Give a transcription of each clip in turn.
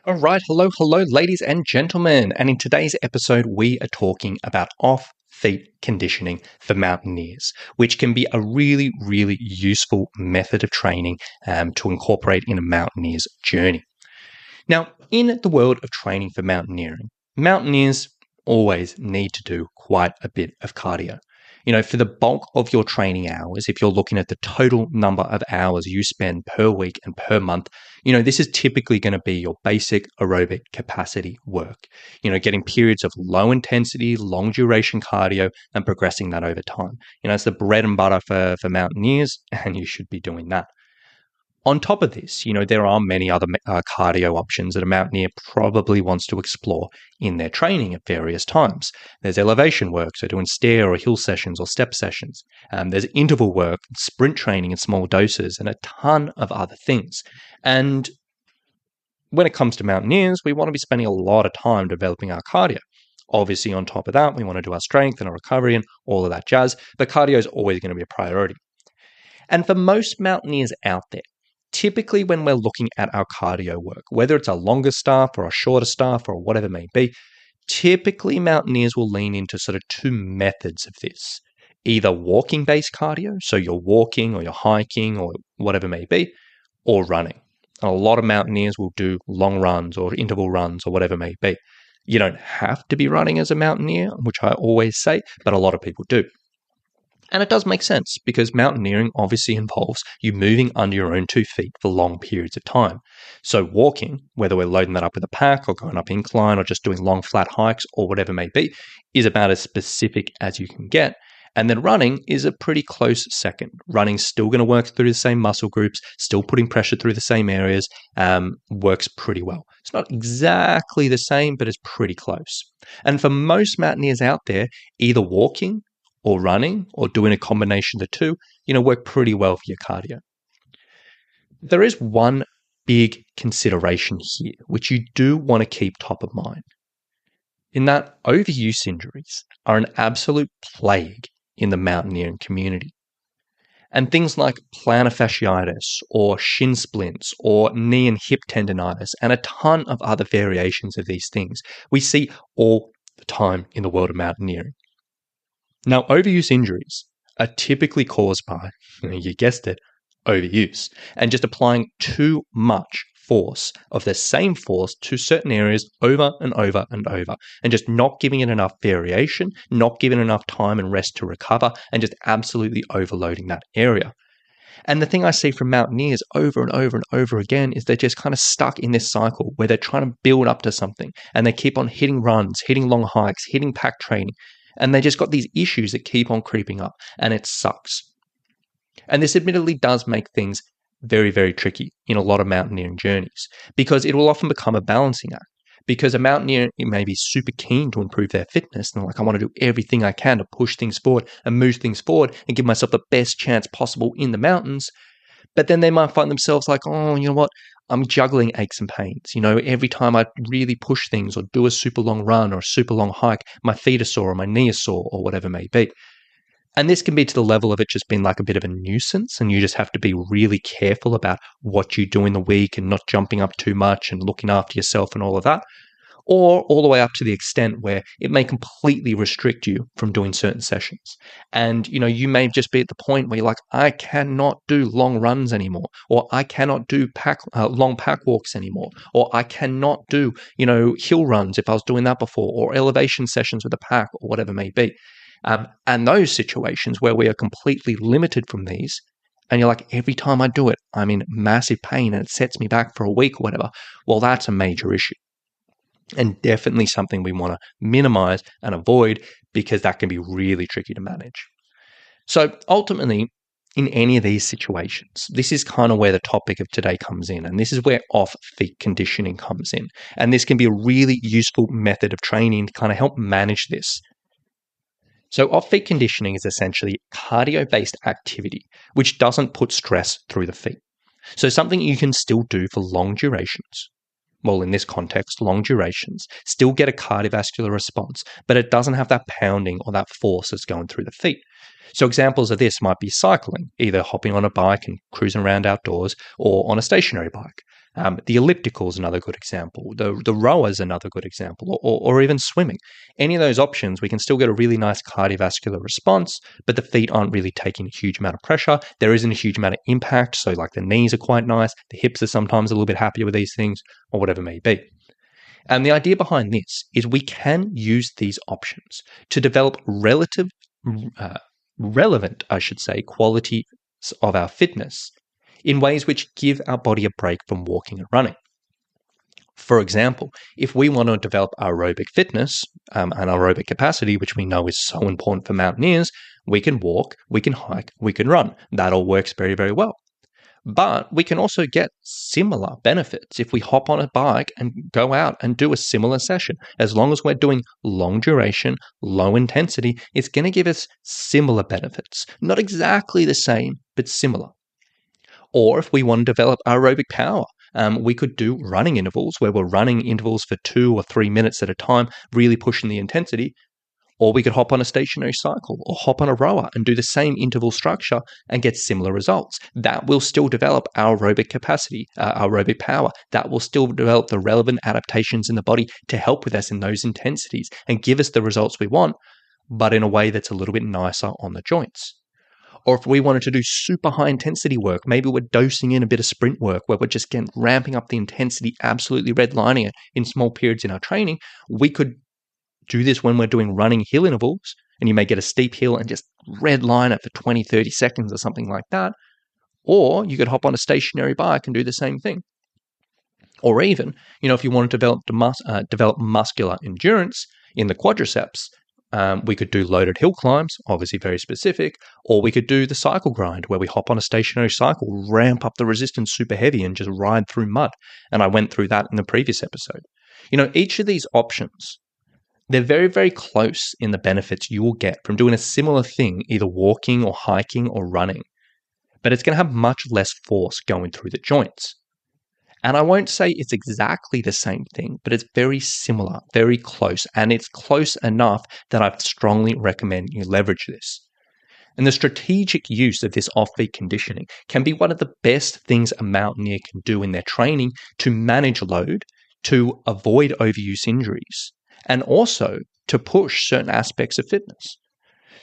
All right, hello, ladies and gentlemen. And in today's episode, we are talking about off-feet conditioning for mountaineers, which can be a really useful method of training to incorporate in a mountaineer's journey. Now, in the world of training for mountaineering, mountaineers always need to do quite a bit of cardio. For the bulk of your training hours, if you're looking at the total number of hours you spend per week and per month, this is typically going to be your basic aerobic capacity work. Getting periods of low intensity, long duration cardio and progressing that over time. It's the bread and butter for mountaineers, and you should be doing that. On top of this, there are many other cardio options that a mountaineer probably wants to explore in their training at various times. There's elevation work, so doing stair or hill sessions or step sessions. There's interval work, sprint training in small doses, and a ton of other things. And when it comes to mountaineers, we want to be spending a lot of time developing our cardio. Obviously, on top of that, we want to do our strength and our recovery and all of that jazz, but cardio is always going to be a priority. And for most mountaineers out there, typically when we're looking at our cardio work, whether it's a longer stuff or a shorter stuff or whatever it may be, typically mountaineers will lean into sort of two methods of this. Either walking-based cardio, so you're walking or you're hiking or whatever it may be, or running. And a lot of mountaineers will do long runs or interval runs or whatever it may be. You don't have to be running as a mountaineer, which I always say, but a lot of people do. And it does make sense because mountaineering obviously involves you moving under your own 2 feet for long periods of time. So walking, whether we're loading that up with a pack or going up incline or just doing long flat hikes or whatever it may be, is about as specific as you can get. And then running is a pretty close second. Running's still going to work through the same muscle groups, still putting pressure through the same areas, works pretty well. It's not exactly the same, but it's pretty close. And for most mountaineers out there, either walking or running or doing a combination of the two, work pretty well for your cardio. There is one big consideration here, which you do want to keep top of mind, in that overuse injuries are an absolute plague in the mountaineering community. And things like plantar fasciitis or shin splints or knee and hip tendonitis and a ton of other variations of these things we see all the time in the world of mountaineering. Now, overuse injuries are typically caused by, you guessed it, overuse, and just applying too much force of the same force to certain areas over and over and over, and just not giving it enough variation, not giving enough time and rest to recover, and just absolutely overloading that area. And the thing I see from mountaineers over and over and over again is they're just kind of stuck in this cycle where they're trying to build up to something, and they keep on hitting runs, hitting long hikes, hitting pack training, and they just got these issues that keep on creeping up, and it sucks. And this admittedly does make things very tricky in a lot of mountaineering journeys, because it will often become a balancing act. Because a mountaineer may be super keen to improve their fitness, and I want to do everything I can to push things forward and move things forward and give myself the best chance possible in the mountains. But then they might find themselves like, oh, you know what? I'm juggling aches and pains. Every time I really push things or do a super long run or a super long hike, my feet are sore or my knee is sore or whatever it may be. And this can be to the level of it just being like a bit of a nuisance, and you just have to be really careful about what you do in the week and not jumping up too much and looking after yourself and all of that. Or all the way up to the extent where it may completely restrict you from doing certain sessions. And, you may just be at the point where you're like, I cannot do long runs anymore, or I cannot do long pack walks anymore, or I cannot do, hill runs if I was doing that before, or elevation sessions with a pack or whatever it may be. And those situations where we are completely limited from these, and you're like, every time I do it, I'm in massive pain and it sets me back for a week or whatever, well, that's a major issue. And definitely something we want to minimize and avoid, because that can be really tricky to manage. So ultimately, in any of these situations, this is kind of where the topic of today comes in, and this is where off-feet conditioning comes in. And this can be a really useful method of training to kind of help manage this. So off-feet conditioning is essentially cardio-based activity, which doesn't put stress through the feet. So something you can still do for long durations. Well, in this context, long durations, still get a cardiovascular response, but it doesn't have that pounding or that force that's going through the feet. So examples of this might be cycling, either hopping on a bike and cruising around outdoors, or on a stationary bike. The elliptical is another good example. The rower is another good example, or even swimming. Any of those options, we can still get a really nice cardiovascular response, but the feet aren't really taking a huge amount of pressure. There isn't a huge amount of impact, so like the knees are quite nice. The hips are sometimes a little bit happier with these things, or whatever it may be. And the idea behind this is we can use these options to develop relevant, I should say, qualities of our fitness in ways which give our body a break from walking and running. For example, if we want to develop aerobic fitness and aerobic capacity, which we know is so important for mountaineers, we can walk, we can hike, we can run. That all works very, very well. But we can also get similar benefits if we hop on a bike and go out and do a similar session. As long as we're doing long duration, low intensity, it's going to give us similar benefits. Not exactly the same, but similar. Or if we want to develop aerobic power, we could do running intervals where we're running intervals for 2 or 3 minutes at a time, really pushing the intensity. Or we could hop on a stationary cycle or hop on a rower and do the same interval structure and get similar results. That will still develop our aerobic capacity, aerobic power. That will still develop the relevant adaptations in the body to help with us in those intensities and give us the results we want, but in a way that's a little bit nicer on the joints. Or if we wanted to do super high intensity work, maybe we're dosing in a bit of sprint work where we're just ramping up the intensity, absolutely redlining it in small periods in our training, we could do this when we're doing running hill intervals, and you may get a steep hill and just redline it for 20, 30 seconds or something like that. Or you could hop on a stationary bike and do the same thing. Or even, if you wanted to develop muscular endurance in the quadriceps, we could do loaded hill climbs, obviously very specific, or we could do the cycle grind where we hop on a stationary cycle, ramp up the resistance super heavy and just ride through mud. And I went through that in the previous episode. Each of these options, they're very, very close in the benefits you will get from doing a similar thing, either walking or hiking or running. But it's going to have much less force going through the joints. And I won't say it's exactly the same thing, but it's very similar, very close. And it's close enough that I strongly recommend you leverage this. And the strategic use of this off-peak conditioning can be one of the best things a mountaineer can do in their training to manage load, to avoid overuse injuries, and also to push certain aspects of fitness.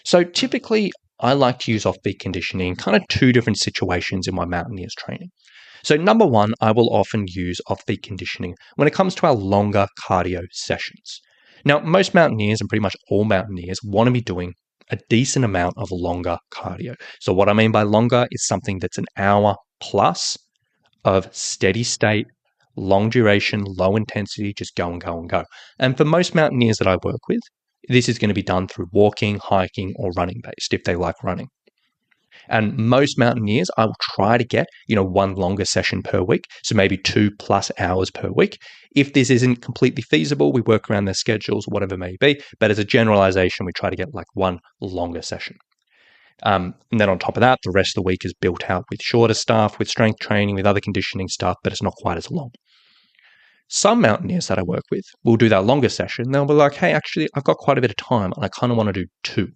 So typically, I like to use off-peak conditioning in kind of 2 different situations in my mountaineers training. So number 1, I will often use off-peak conditioning when it comes to our longer cardio sessions. Now, most mountaineers and pretty much all mountaineers want to be doing a decent amount of longer cardio. So what I mean by longer is something that's an hour plus of steady state, long duration, low intensity, just go and go and go. And for most mountaineers that I work with, this is going to be done through walking, hiking, or running based if they like running. And most mountaineers, I will try to get, 1 longer session per week. So maybe 2+ hours per week. If this isn't completely feasible, we work around their schedules, whatever it may be. But as a generalization, we try to get like 1 longer session. And then on top of that, the rest of the week is built out with shorter stuff, with strength training, with other conditioning stuff, but it's not quite as long. Some mountaineers that I work with will do that longer session. They'll be like, hey, actually, I've got quite a bit of time and I kind of want to do 2.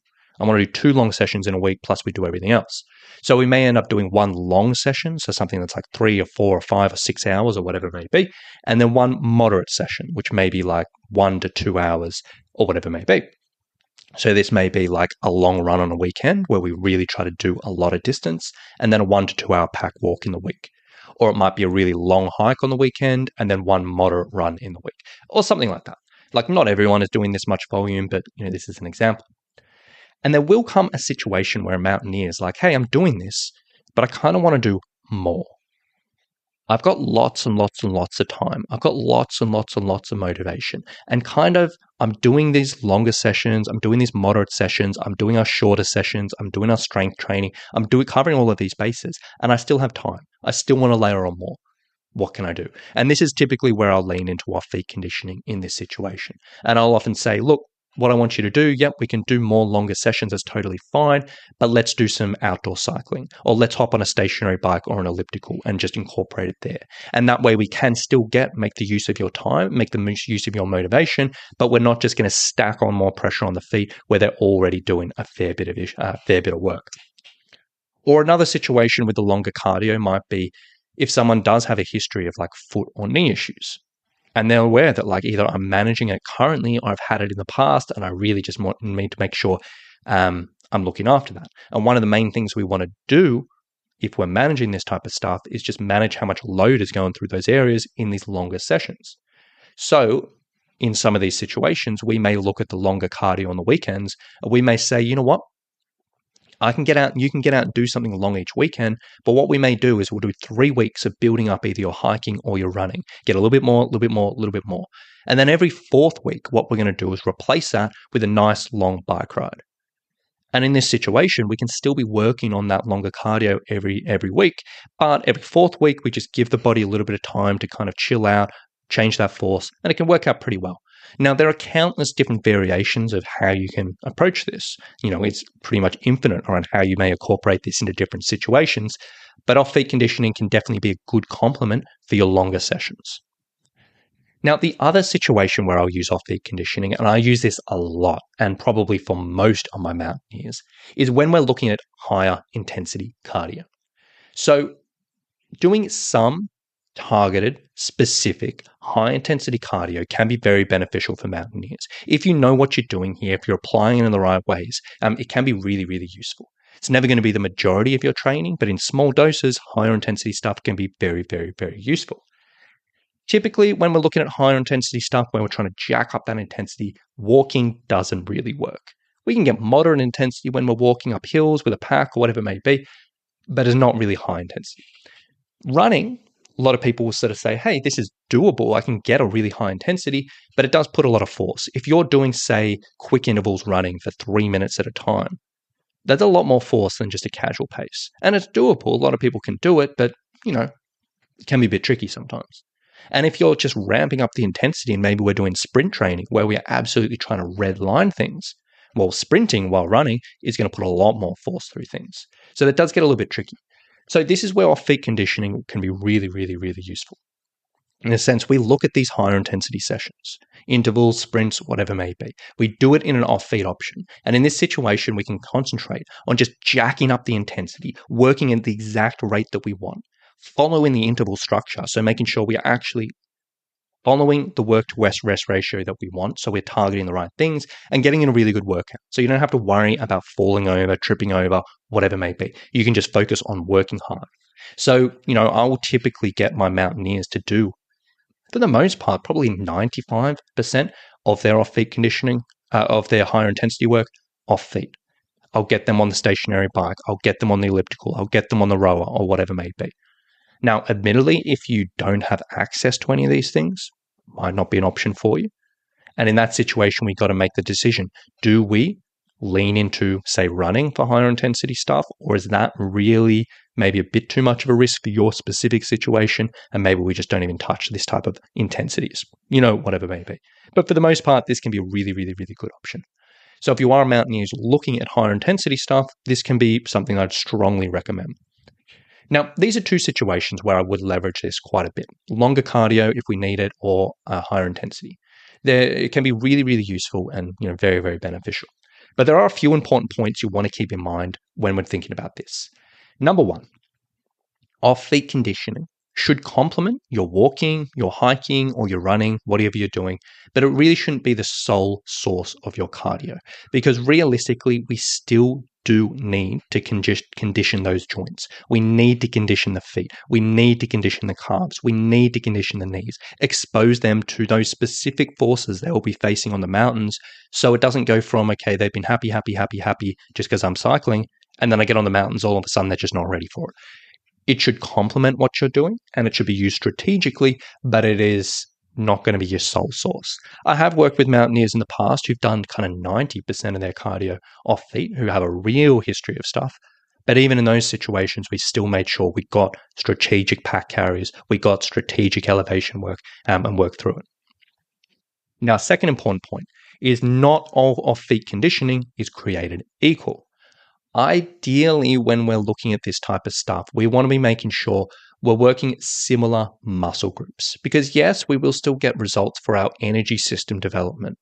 I want to do 2 long sessions in a week, plus we do everything else. So we may end up doing 1 long session, so something that's like 3 or 4 or 5 or 6 hours or whatever it may be, and then 1 moderate session, which may be like 1 to 2 hours or whatever it may be. So this may be like a long run on a weekend where we really try to do a lot of distance, and then a 1 to 2 hour pack walk in the week. Or it might be a really long hike on the weekend and then 1 moderate run in the week, or something like that. Like not everyone is doing this much volume, but this is an example. And there will come a situation where a mountaineer is like, hey, I'm doing this, but I kind of want to do more. I've got lots and lots and lots of time. I've got lots and lots and lots of motivation. And I'm doing these longer sessions. I'm doing these moderate sessions. I'm doing our shorter sessions. I'm doing our strength training. I'm covering all of these bases. And I still have time. I still want to layer on more. What can I do? And this is typically where I'll lean into off-peak conditioning in this situation. And I'll often say, look, what I want you to do, we can do more longer sessions, that's totally fine, but let's do some outdoor cycling, or let's hop on a stationary bike or an elliptical and just incorporate it there. And that way we can still make the use of your time, make the use of your motivation, but we're not just going to stack on more pressure on the feet where they're already doing a fair bit of work. Or another situation with the longer cardio might be, if someone does have a history of like foot or knee issues, and they're aware that like either I'm managing it currently or I've had it in the past, and I really just need to make sure I'm looking after that. And one of the main things we want to do if we're managing this type of stuff is just manage how much load is going through those areas in these longer sessions. So in some of these situations, we may look at the longer cardio on the weekends, and we may say, you know what? I can get out, you can get out and do something long each weekend. But what we may do is we'll do 3 weeks of building up either your hiking or your running. Get a little bit more, a little bit more, a little bit more. And then every fourth week, what we're going to do is replace that with a nice long bike ride. And in this situation, we can still be working on that longer cardio every week. But every fourth week, we just give the body a little bit of time to kind of chill out, change that force, and it can work out pretty well. Now, there are countless different variations of how you can approach this. It's pretty much infinite around how you may incorporate this into different situations, but off-feet conditioning can definitely be a good complement for your longer sessions. Now, the other situation where I'll use off-feet conditioning, and I use this a lot, and probably for most of my mountaineers, is when we're looking at higher intensity cardio. So doing some targeted, specific, high-intensity cardio can be very beneficial for mountaineers. If you know what you're doing here, if you're applying it in the right ways, it can be really, really useful. It's never going to be the majority of your training, but in small doses, higher intensity stuff can be very, very, very useful. Typically, when we're looking at higher intensity stuff, when we're trying to jack up that intensity, walking doesn't really work. We can get moderate intensity when we're walking up hills with a pack or whatever it may be, but it's not really high intensity. Running, a lot of people will sort of say, hey, this is doable. I can get a really high intensity, but it does put a lot of force. If you're doing, say, quick intervals running for 3 minutes at a time, that's a lot more force than just a casual pace. And it's doable. A lot of people can do it, but, it can be a bit tricky sometimes. And if you're just ramping up the intensity and maybe we're doing sprint training where we are absolutely trying to red line things, well, sprinting while running is going to put a lot more force through things. So that does get a little bit tricky. So this is where off-feet conditioning can be really, really, really useful. In a sense, we look at these higher intensity sessions, intervals, sprints, whatever it may be. We do it in an off-feet option. And in this situation, we can concentrate on just jacking up the intensity, working at the exact rate that we want, following the interval structure. So making sure we are actually following the work to rest ratio that we want. So we're targeting the right things and getting in a really good workout. So you don't have to worry about falling over, tripping over, whatever it may be. You can just focus on working hard. So, I will typically get my mountaineers to do, for the most part, probably 95% of their off-feet conditioning, of their higher intensity work, off-feet. I'll get them on the stationary bike. I'll get them on the elliptical. I'll get them on the rower or whatever it may be. Now, admittedly, if you don't have access to any of these things, might not be an option for you. And in that situation, we've got to make the decision. Do we lean into, say, running for higher intensity stuff, or is that really maybe a bit too much of a risk for your specific situation, and maybe we just don't even touch this type of intensities, whatever it may be. But for the most part, this can be a really, really, really good option. So if you are a mountaineer looking at higher intensity stuff, this can be something I'd strongly recommend. Now, these are two situations where I would leverage this quite a bit. Longer cardio if we need it, or higher intensity. It can be really, really useful and very, very beneficial. But there are a few important points you want to keep in mind when we're thinking about this. Number one, off-feet conditioning should complement your walking, your hiking, or your running, whatever you're doing, but it really shouldn't be the sole source of your cardio, because realistically, we still do need to condition those joints. We need to condition the feet. We need to condition the calves. We need to condition the knees, expose them to those specific forces they will be facing on the mountains, so it doesn't go from, okay, they've been happy just because I'm cycling, and then I get on the mountains, all of a sudden they're just not ready for it. It should complement what you're doing, and it should be used strategically, but it is not going to be your sole source. I have worked with mountaineers in the past who've done kind of 90% of their cardio off feet, who have a real history of stuff. But even in those situations, we still made sure we got strategic pack carries, we got strategic elevation work, and worked through it. Now, second important point is not all off-feet conditioning is created equal. Ideally, when we're looking at this type of stuff, we want to be making sure we're working similar muscle groups, because yes, we will still get results for our energy system development.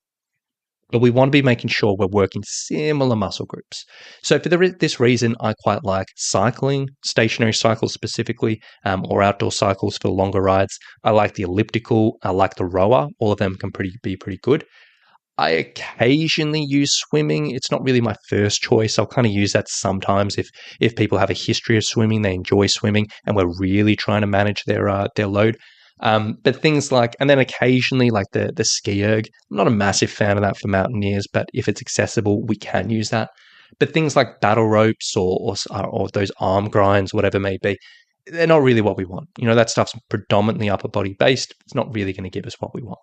but we want to be making sure we're working similar muscle groups. So for this reason, I quite like cycling, stationary cycles specifically, or outdoor cycles for longer rides. I like the elliptical. I like the rower. All of them can be pretty good. I occasionally use swimming. It's not really my first choice. I'll kind of use that sometimes if people have a history of swimming, they enjoy swimming, and we're really trying to manage their load. But things like, and then occasionally like the ski erg. I'm not a massive fan of that for mountaineers, but if it's accessible, we can use that. But things like battle ropes or those arm grinds, whatever it may be, they're not really what we want. That stuff's predominantly upper body based. It's not really going to give us what we want.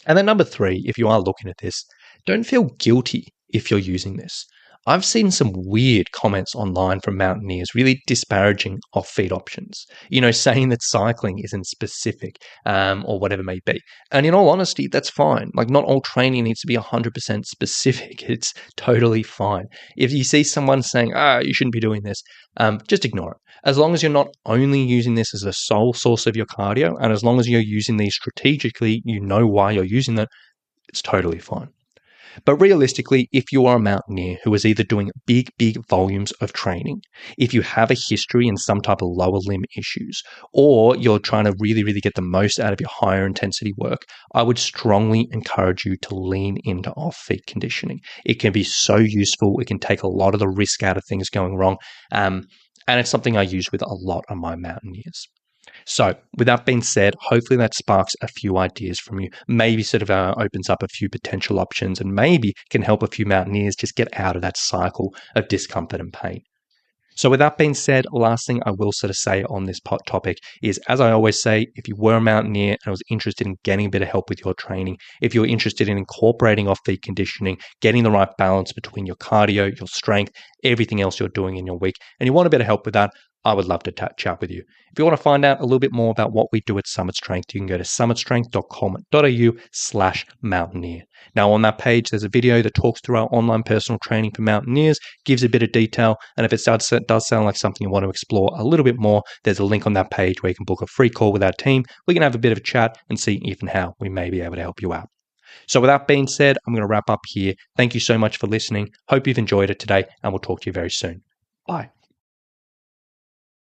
And then number 3, if you are looking at this, don't feel guilty if you're using this. I've seen some weird comments online from mountaineers really disparaging off-feet options, saying that cycling isn't specific or whatever it may be. And in all honesty, that's fine. Like, not all training needs to be 100% specific. It's totally fine. If you see someone saying, you shouldn't be doing this, just ignore it. As long as you're not only using this as the sole source of your cardio, and as long as you're using these strategically, you know why you're using them, it's totally fine. But realistically, if you are a mountaineer who is either doing big volumes of training, if you have a history in some type of lower limb issues, or you're trying to really get the most out of your higher intensity work, I would strongly encourage you to lean into off-feet conditioning. It can be so useful. It can take a lot of the risk out of things going wrong. And it's something I use with a lot of my mountaineers. So with that being said, hopefully that sparks a few ideas from you, maybe sort of opens up a few potential options, and maybe can help a few mountaineers just get out of that cycle of discomfort and pain. So with that being said, last thing I will sort of say on this topic is, as I always say, if you were a mountaineer and was interested in getting a bit of help with your training, if you're interested in incorporating off-feet conditioning, getting the right balance between your cardio, your strength, everything else you're doing in your week, and you want a bit of help with that, I would love to chat with you. If you want to find out a little bit more about what we do at Summit Strength, you can go to summitstrength.com.au/mountaineer. Now, on that page, there's a video that talks through our online personal training for mountaineers, gives a bit of detail, and if it does sound like something you want to explore a little bit more, there's a link on that page where you can book a free call with our team. We can have a bit of a chat and see if and how we may be able to help you out. So with that being said, I'm going to wrap up here. Thank you so much for listening. Hope you've enjoyed it today, and we'll talk to you very soon. Bye.